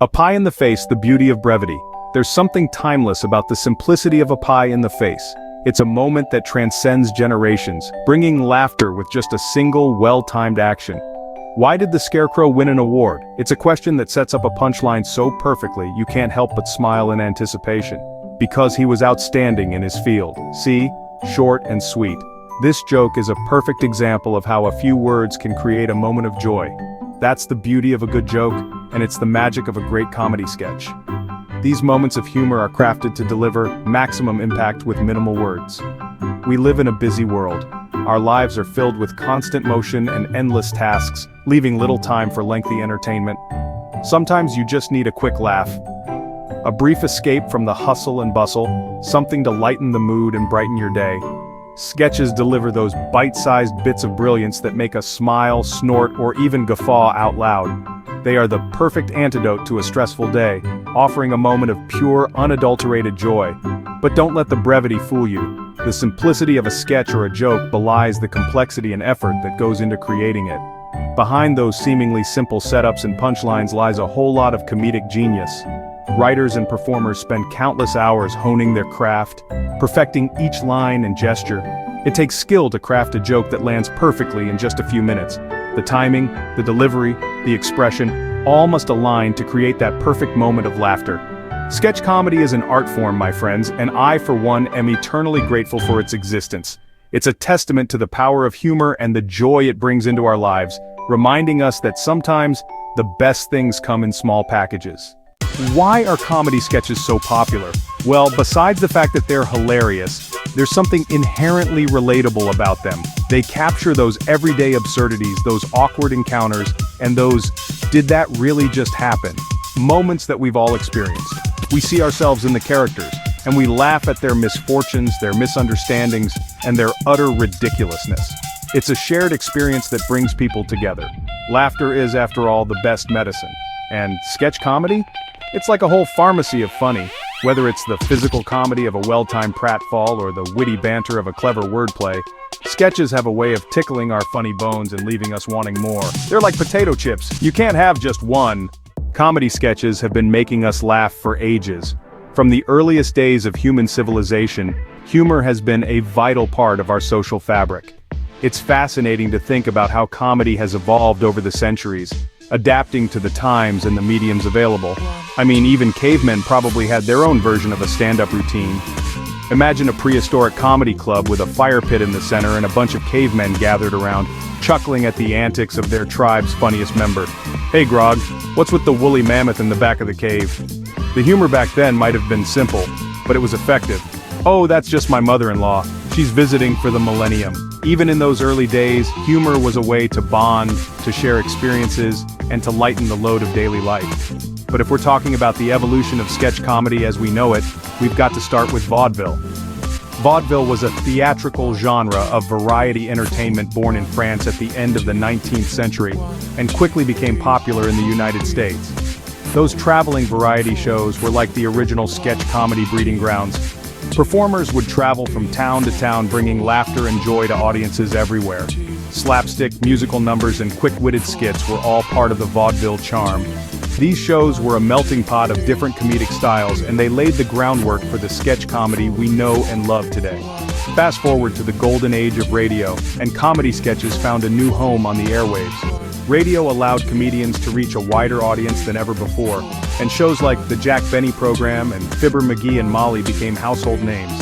A pie in the face, the beauty of brevity. There's something timeless about the simplicity of a pie in the face. It's a moment that transcends generations, bringing laughter with just a single, well-timed action. Why did the scarecrow win an award? It's a question that sets up a punchline so perfectly you can't help but smile in anticipation. Because he was outstanding in his field. See? Short and sweet. This joke is a perfect example of how a few words can create a moment of joy. That's the beauty of a good joke, and it's the magic of a great comedy sketch. These moments of humor are crafted to deliver maximum impact with minimal words. We live in a busy world. Our lives are filled with constant motion and endless tasks, leaving little time for lengthy entertainment. Sometimes you just need a quick laugh. A brief escape from the hustle and bustle, something to lighten the mood and brighten your day. Sketches deliver those bite-sized bits of brilliance that make us smile, snort, or even guffaw out loud. They are the perfect antidote to a stressful day, offering a moment of pure, unadulterated joy. But don't let the brevity fool you. The simplicity of a sketch or a joke belies the complexity and effort that goes into creating it. Behind those seemingly simple setups and punchlines lies a whole lot of comedic genius. Writers and performers spend countless hours honing their craft, perfecting each line and gesture. It takes skill to craft a joke that lands perfectly in just a few minutes. The timing, the delivery, the expression, all must align to create that perfect moment of laughter. Sketch comedy is an art form, my friends, and I, for one, am eternally grateful for its existence. It's a testament to the power of humor and the joy it brings into our lives, reminding us that sometimes the best things come in small packages. Why are comedy sketches so popular? Well, besides the fact that they're hilarious, there's something inherently relatable about them. They capture those everyday absurdities, those awkward encounters, and those "did that really just happen?" moments that we've all experienced. We see ourselves in the characters, and we laugh at their misfortunes, their misunderstandings, and their utter ridiculousness. It's a shared experience that brings people together. Laughter is, after all, the best medicine. And sketch comedy? It's like a whole pharmacy of funny. Whether it's the physical comedy of a well-timed pratfall or the witty banter of a clever wordplay, sketches have a way of tickling our funny bones and leaving us wanting more. They're like potato chips. You can't have just one. Comedy sketches have been making us laugh for ages. From the earliest days of human civilization, humor has been a vital part of our social fabric. It's fascinating to think about how comedy has evolved over the centuries, adapting to the times and the mediums available. I mean, even cavemen probably had their own version of a stand-up routine. Imagine a prehistoric comedy club with a fire pit in the center and a bunch of cavemen gathered around, chuckling at the antics of their tribe's funniest member. "Hey Grog, what's with the woolly mammoth in the back of the cave?" The humor back then might have been simple, but it was effective. "Oh, that's just my mother-in-law. She's visiting for the millennium." Even in those early days, humor was a way to bond, to share experiences, and to lighten the load of daily life. But if we're talking about the evolution of sketch comedy as we know it, we've got to start with vaudeville. Vaudeville was a theatrical genre of variety entertainment born in France at the end of the 19th century, and quickly became popular in the United States. Those traveling variety shows were like the original sketch comedy breeding grounds. Performers would travel from town to town bringing laughter and joy to audiences everywhere. Slapstick, musical numbers, and quick-witted skits were all part of the vaudeville charm. These shows were a melting pot of different comedic styles, and they laid the groundwork for the sketch comedy we know and love today. Fast forward to the golden age of radio, and comedy sketches found a new home on the airwaves. Radio allowed comedians to reach a wider audience than ever before, and shows like the Jack Benny program and Fibber McGee and Molly became household names.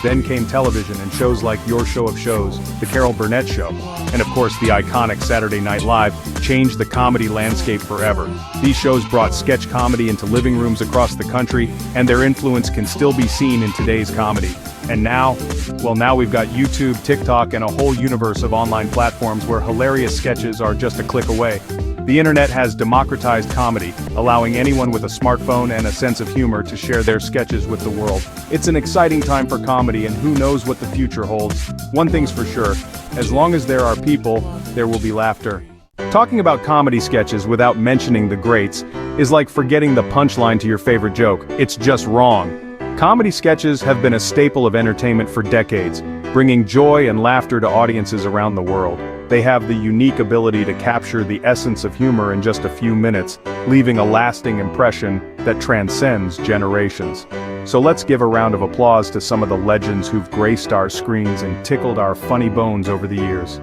Then came television and shows like Your Show of Shows, The Carol Burnett Show, and of course the iconic Saturday Night Live changed the comedy landscape forever. These shows brought sketch comedy into living rooms across the country, and their influence can still be seen in today's comedy. And now, well, now we've got YouTube, TikTok, and a whole universe of online platforms where hilarious sketches are just a click away. The internet has democratized comedy, allowing anyone with a smartphone and a sense of humor to share their sketches with the world. It's an exciting time for comedy, and who knows what the future holds. One thing's for sure, as long as there are people, there will be laughter. Talking about comedy sketches without mentioning the greats is like forgetting the punchline to your favorite joke. It's just wrong. Comedy sketches have been a staple of entertainment for decades, bringing joy and laughter to audiences around the world. They have the unique ability to capture the essence of humor in just a few minutes, leaving a lasting impression that transcends generations. So let's give a round of applause to some of the legends who've graced our screens and tickled our funny bones over the years.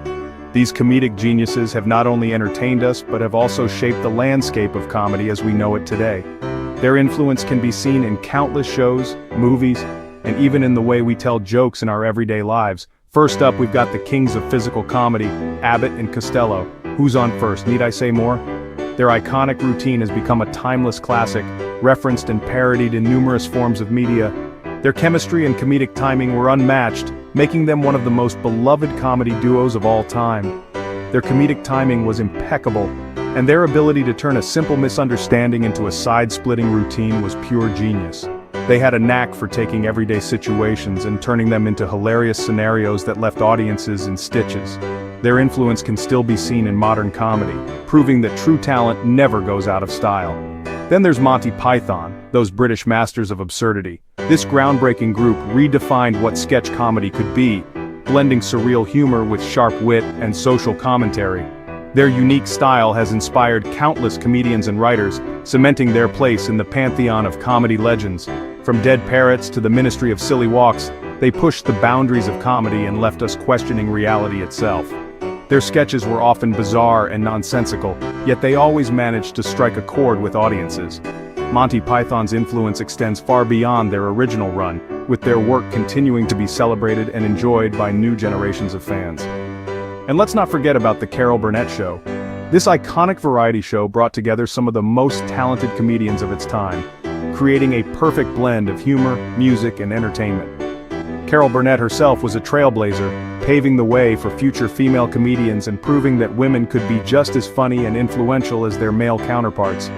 These comedic geniuses have not only entertained us but have also shaped the landscape of comedy as we know it today. Their influence can be seen in countless shows, movies, and even in the way we tell jokes in our everyday lives. First up, we've got the kings of physical comedy, Abbott and Costello. Who's on first? Need I say more? Their iconic routine has become a timeless classic, referenced and parodied in numerous forms of media. Their chemistry and comedic timing were unmatched, making them one of the most beloved comedy duos of all time. Their comedic timing was impeccable, and their ability to turn a simple misunderstanding into a side-splitting routine was pure genius. They had a knack for taking everyday situations and turning them into hilarious scenarios that left audiences in stitches. Their influence can still be seen in modern comedy, proving that true talent never goes out of style. Then there's Monty Python, those British masters of absurdity. This groundbreaking group redefined what sketch comedy could be, blending surreal humor with sharp wit and social commentary. Their unique style has inspired countless comedians and writers, cementing their place in the pantheon of comedy legends. From Dead Parrots to the Ministry of Silly Walks, they pushed the boundaries of comedy and left us questioning reality itself. Their sketches were often bizarre and nonsensical, yet they always managed to strike a chord with audiences. Monty Python's influence extends far beyond their original run, with their work continuing to be celebrated and enjoyed by new generations of fans. And let's not forget about The Carol Burnett Show. This iconic variety show brought together some of the most talented comedians of its time, creating a perfect blend of humor, music, and entertainment. Carol Burnett herself was a trailblazer, paving the way for future female comedians and proving that women could be just as funny and influential as their male counterparts.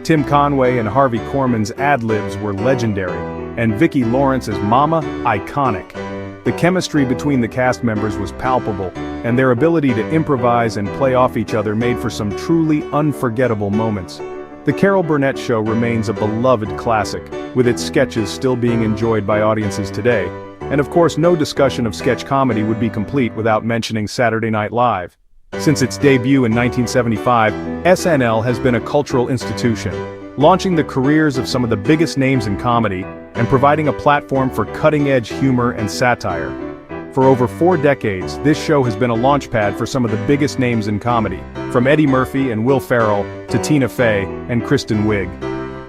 Tim Conway and Harvey Korman's ad-libs were legendary, and Vicki Lawrence's Mama, iconic. The chemistry between the cast members was palpable, and their ability to improvise and play off each other made for some truly unforgettable moments. The Carol Burnett Show remains a beloved classic, with its sketches still being enjoyed by audiences today. And of course, no discussion of sketch comedy would be complete without mentioning Saturday Night Live. Since its debut in 1975, SNL has been a cultural institution, launching the careers of some of the biggest names in comedy and providing a platform for cutting-edge humor and satire. For over 4 decades, this show has been a launchpad for some of the biggest names in comedy, from Eddie Murphy and Will Ferrell to Tina Fey and Kristen Wiig.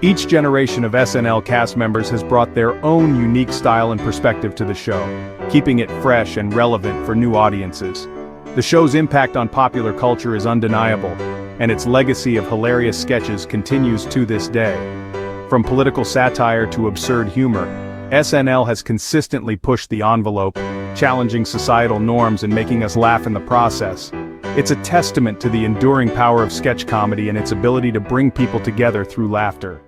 Each generation of SNL cast members has brought their own unique style and perspective to the show, keeping it fresh and relevant for new audiences. The show's impact on popular culture is undeniable, and its legacy of hilarious sketches continues to this day. From political satire to absurd humor, SNL has consistently pushed the envelope, challenging societal norms and making us laugh in the process. It's a testament to the enduring power of sketch comedy and its ability to bring people together through laughter.